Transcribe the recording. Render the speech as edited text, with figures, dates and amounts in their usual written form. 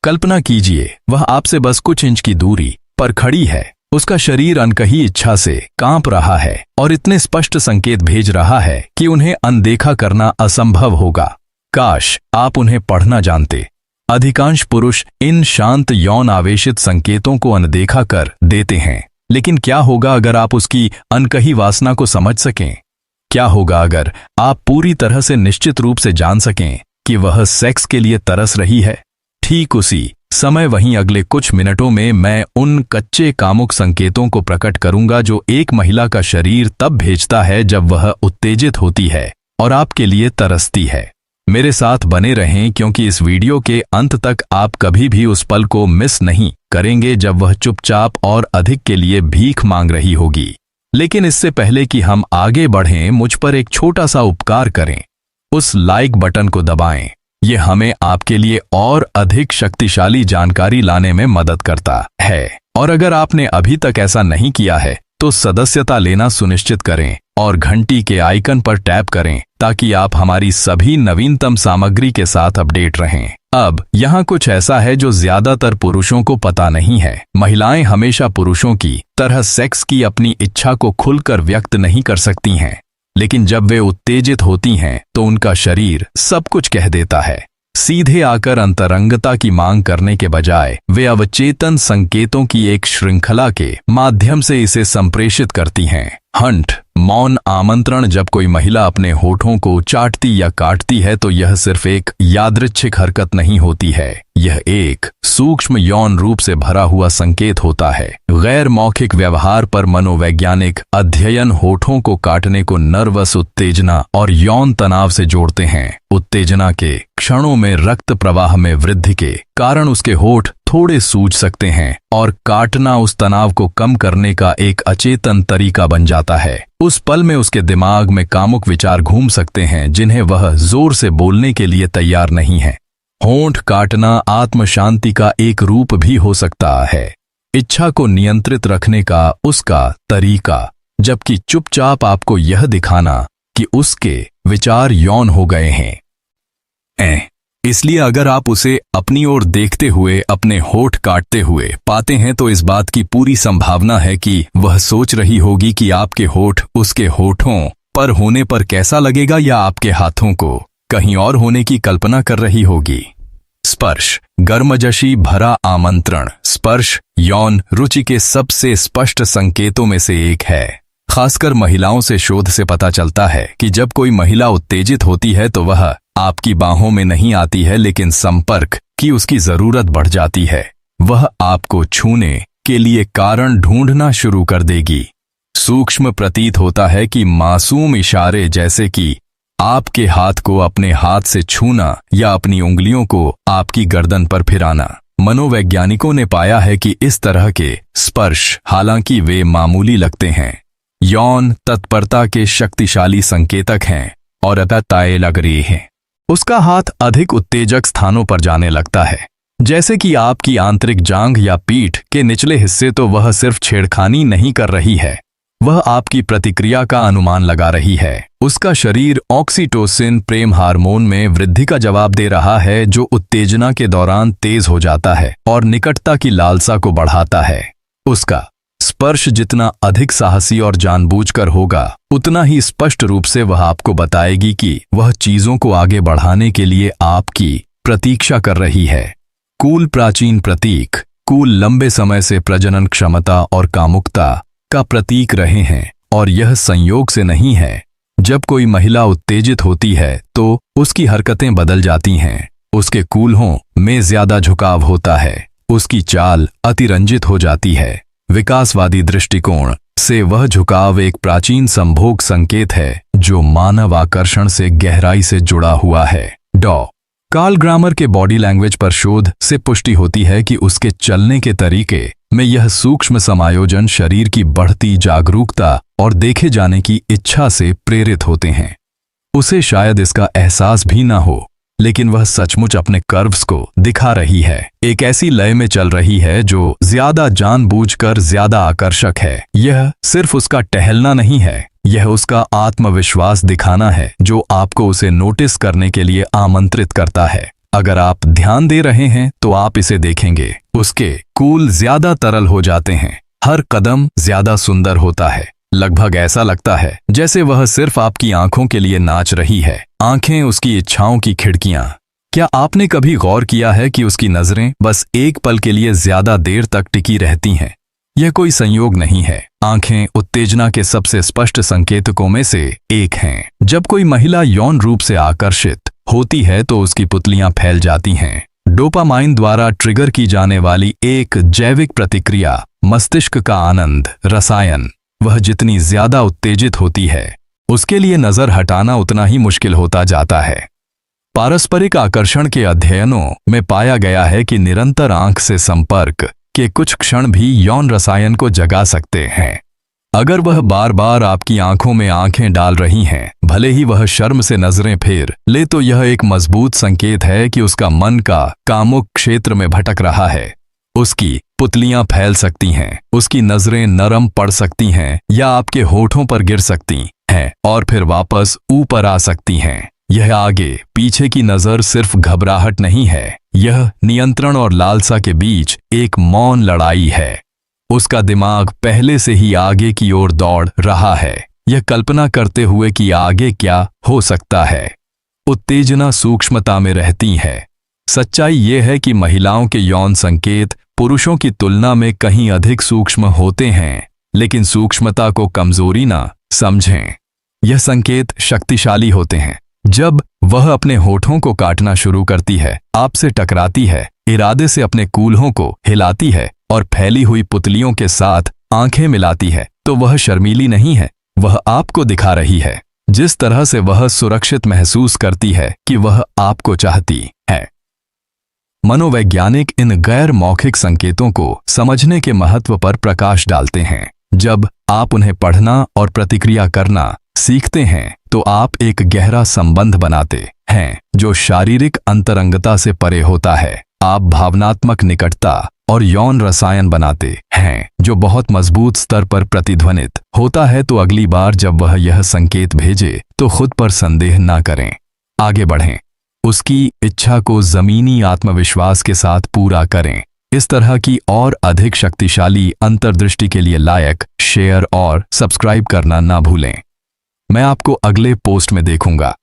कल्पना कीजिए, वह आपसे बस कुछ इंच की दूरी पर खड़ी है। उसका शरीर अनकही इच्छा से कांप रहा है और इतने स्पष्ट संकेत भेज रहा है कि उन्हें अनदेखा करना असंभव होगा। काश आप उन्हें पढ़ना जानते। अधिकांश पुरुष इन शांत यौन आवेशित संकेतों को अनदेखा कर देते हैं, लेकिन क्या होगा अगर आप उसकी अनकही वासना को समझ सकें? क्या होगा अगर आप पूरी तरह से निश्चित रूप से जान सकें कि वह सेक्स के लिए तरस रही है? ठीक उसी समय वहीं अगले कुछ मिनटों में मैं उन कच्चे कामुक संकेतों को प्रकट करूंगा जो एक महिला का शरीर तब भेजता है जब वह उत्तेजित होती है और आपके लिए तरसती है। मेरे साथ बने रहें, क्योंकि इस वीडियो के अंत तक आप कभी भी उस पल को मिस नहीं करेंगे जब वह चुपचाप और अधिक के लिए भीख मांग रही होगी। लेकिन इससे पहले कि हम आगे बढ़ें, मुझ पर एक छोटा सा उपकार करें। उस लाइक बटन को दबाएं। ये हमें आपके लिए और अधिक शक्तिशाली जानकारी लाने में मदद करता है। और अगर आपने अभी तक ऐसा नहीं किया है तो सदस्यता लेना सुनिश्चित करें और घंटी के आइकन पर टैप करें ताकि आप हमारी सभी नवीनतम सामग्री के साथ अपडेट रहें। अब यहाँ कुछ ऐसा है जो ज्यादातर पुरुषों को पता नहीं है। महिलाएं हमेशा पुरुषों की तरह सेक्स की अपनी इच्छा को खुलकर व्यक्त नहीं कर सकती हैं, लेकिन जब वे उत्तेजित होती हैं तो उनका शरीर सब कुछ कह देता है। सीधे आकर अंतरंगता की मांग करने के बजाय वे अवचेतन संकेतों की एक श्रृंखला के माध्यम से इसे संप्रेषित करती हैं। हंट, मौन आमंत्रण। जब कोई महिला अपने होठों को चाटती या काटती है तो यह सिर्फ एक यादृच्छिक हरकत नहीं होती है, यह एक सूक्ष्म यौन रूप से भरा हुआ संकेत होता है। गैर मौखिक व्यवहार पर मनोवैज्ञानिक अध्ययन होठों को काटने को नर्वस उत्तेजना और यौन तनाव से जोड़ते हैं। उत्तेजना के क्षणों में रक्त प्रवाह में वृद्धि के कारण उसके होठ थोड़े सूज सकते हैं और काटना उस तनाव को कम करने का एक अचेतन तरीका बन जाता है। उस पल में उसके दिमाग में कामुक विचार घूम सकते हैं जिन्हें वह जोर से बोलने के लिए तैयार नहीं है। होंठ काटना आत्म शांति का एक रूप भी हो सकता है, इच्छा को नियंत्रित रखने का उसका तरीका, जबकि चुपचाप आपको यह दिखाना कि उसके विचार यौन हो गए हैं। इसलिए अगर आप उसे अपनी ओर देखते हुए अपने होठ काटते हुए पाते हैं तो इस बात की पूरी संभावना है कि वह सोच रही होगी कि आपके होठ उसके होठों पर होने पर कैसा लगेगा, या आपके हाथों को कहीं और होने की कल्पना कर रही होगी। स्पर्श, गर्मजशी भरा आमंत्रण। स्पर्श यौन रुचि के सबसे स्पष्ट संकेतों में से एक है। खासकर महिलाओं से शोध से पता चलता है कि जब कोई महिला उत्तेजित होती है तो वह आपकी बाहों में नहीं आती है, लेकिन संपर्क की उसकी जरूरत बढ़ जाती है। वह आपको छूने के लिए कारण ढूंढना शुरू कर देगी। सूक्ष्म प्रतीत होता है कि मासूम इशारे जैसे कि आपके हाथ को अपने हाथ से छूना या अपनी उंगलियों को आपकी गर्दन पर फिराना। मनोवैज्ञानिकों ने पाया है कि इस तरह के स्पर्श, हालांकि वे मामूली लगते हैं, यौन तत्परता के शक्तिशाली संकेतक हैं और अतः लग रही हैं। उसका हाथ अधिक उत्तेजक स्थानों पर जाने लगता है, जैसे कि आपकी आंतरिक जांघ या पीठ के निचले हिस्से। तो वह सिर्फ छेड़खानी नहीं कर रही है, वह आपकी प्रतिक्रिया का अनुमान लगा रही है। उसका शरीर ऑक्सीटोसिन प्रेम हार्मोन में वृद्धि का जवाब दे रहा है, जो उत्तेजना के दौरान तेज हो जाता है और निकटता की लालसा को बढ़ाता है। उसका स्पर्श जितना अधिक साहसी और जानबूझकर होगा, उतना ही स्पष्ट रूप से वह आपको बताएगी कि वह चीजों को आगे बढ़ाने के लिए आपकी प्रतीक्षा कर रही है। कूल प्राचीन प्रतीक। कूल लंबे समय से प्रजनन क्षमता और कामुकता का प्रतीक रहे हैं, और यह संयोग से नहीं है। जब कोई महिला उत्तेजित होती है तो उसकी हरकतें बदल जाती हैं। उसके कूल्हों में ज्यादा झुकाव होता है, उसकी चाल अतिरंजित हो जाती है। विकासवादी दृष्टिकोण से वह झुकाव एक प्राचीन संभोग संकेत है जो मानव आकर्षण से गहराई से जुड़ा हुआ है। कार्ल ग्रामर के बॉडी लैंग्वेज पर शोध से पुष्टि होती है कि उसके चलने के तरीके में यह सूक्ष्म समायोजन शरीर की बढ़ती जागरूकता और देखे जाने की इच्छा से प्रेरित होते हैं। उसे शायद इसका एहसास भी ना हो, लेकिन वह सचमुच अपने कर्व्स को दिखा रही है, एक ऐसी लय में चल रही है जो ज्यादा जानबूझकर ज्यादा आकर्षक है। यह सिर्फ उसका टहलना नहीं है, यह उसका आत्मविश्वास दिखाना है जो आपको उसे नोटिस करने के लिए आमंत्रित करता है। अगर आप ध्यान दे रहे हैं तो आप इसे देखेंगे। उसके कूल ज्यादा तरल हो जाते हैं। हर कदम ज्यादा सुंदर होता है। लगभग ऐसा लगता है जैसे वह सिर्फ आपकी आंखों के लिए नाच रही है। आंखें उसकी इच्छाओं की खिड़कियां। क्या आपने कभी गौर किया है कि उसकी नजरें बस एक पल के लिए ज्यादा देर तक टिकी रहती हैं? यह कोई संयोग नहीं है। आंखें उत्तेजना के सबसे स्पष्ट संकेतकों में से एक हैं। जब कोई महिला यौन रूप से आकर्षित होती है तो उसकी पुतलियां फैल जाती हैं। डोपामाइन द्वारा ट्रिगर की जाने वाली एक जैविक प्रतिक्रिया, मस्तिष्क का आनंद रसायन। वह जितनी ज्यादा उत्तेजित होती है, उसके लिए नजर हटाना उतना ही मुश्किल होता जाता है। पारस्परिक आकर्षण के अध्ययनों में पाया गया है कि निरंतर आंख से संपर्क के कुछ क्षण भी यौन रसायन को जगा सकते हैं। अगर वह बार बार आपकी आंखों में आंखें डाल रही हैं, भले ही वह शर्म से नजरें फेर ले, तो यह एक मजबूत संकेत है कि उसका मन का कामुक क्षेत्र में भटक रहा है। उसकी पुतलियां फैल सकती हैं, उसकी नजरें नरम पड़ सकती हैं या आपके होठों पर गिर सकती हैं और फिर वापस ऊपर आ सकती हैं। यह आगे पीछे की नजर सिर्फ घबराहट नहीं है, यह नियंत्रण और लालसा के बीच एक मौन लड़ाई है। उसका दिमाग पहले से ही आगे की ओर दौड़ रहा है, यह कल्पना करते हुए कि आगे क्या हो सकता है। उत्तेजना सूक्ष्मता में रहती है। सच्चाई यह है कि महिलाओं के यौन संकेत पुरुषों की तुलना में कहीं अधिक सूक्ष्म होते हैं, लेकिन सूक्ष्मता को कमजोरी ना समझें। यह संकेत शक्तिशाली होते हैं। जब वह अपने होठों को काटना शुरू करती है, आपसे टकराती है, इरादे से अपने कूल्हों को हिलाती है और फैली हुई पुतलियों के साथ आंखें मिलाती है, तो वह शर्मीली नहीं है, वह आपको दिखा रही है जिस तरह से वह सुरक्षित महसूस करती है कि वह आपको चाहती है। मनोवैज्ञानिक इन गैर मौखिक संकेतों को समझने के महत्व पर प्रकाश डालते हैं। जब आप उन्हें पढ़ना और प्रतिक्रिया करना सीखते हैं तो आप एक गहरा संबंध बनाते हैं जो शारीरिक अंतरंगता से परे होता है। आप भावनात्मक निकटता और यौन रसायन बनाते हैं जो बहुत मजबूत स्तर पर प्रतिध्वनित होता है। तो अगली बार जब वह यह संकेत भेजे तो खुद पर संदेह ना करें, आगे बढ़ें। उसकी इच्छा को जमीनी आत्मविश्वास के साथ पूरा करें। इस तरह की और अधिक शक्तिशाली अंतर्दृष्टि के लिए लाइक, शेयर और सब्सक्राइब करना ना भूलें। मैं आपको अगले पोस्ट में देखूंगा।